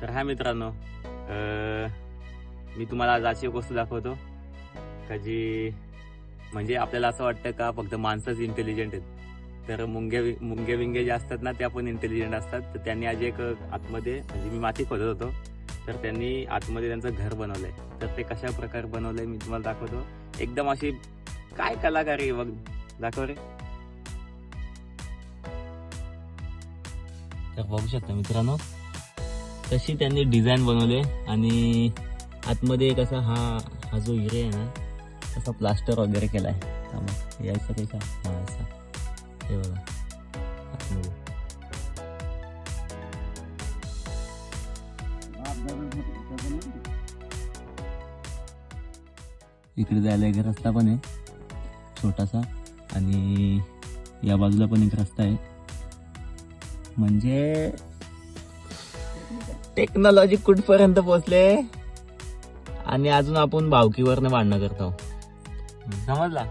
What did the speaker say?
तर हा मित्रांनो, मी तुम्हाला आज अशी गोष्ट दाखवतो का जी म्हणजे आपल्याला असं वाटतं का फक्त माणसंच इंटेलिजंट आहेत, तर मुंगे विंगे जे असतात ना त्या पण इंटेलिजंट असतात. तर त्यांनी आज एक आतमध्ये म्हणजे मी माती खोदत होतो, तर त्यांनी आतमध्ये त्यांचं घर बनवलंय. तर ते कशा प्रकारे बनवलंय मी तुम्हाला दाखवतो. एकदम अशी काय कलाकारी बघ, दाखव रे. तर बघू शकता मित्रांनो, तशी त्यांनी डिझाईन बनवले आणि आतमध्ये एक असा हा जो हिरे आहे ना तसा प्लास्टर वगैरे केलाय. यायचा कसा हा असा हे बघा आतमध्ये. इकडे जायला एक रस्ता पण आहे छोटासा आणि या बाजूला पण एक रस्ता आहे. म्हणजे टेक्नॉलॉजी कुठपर्यंत पोहोचले आणि अजून आपण भावकीवरनं भांडणं करतो. समजला.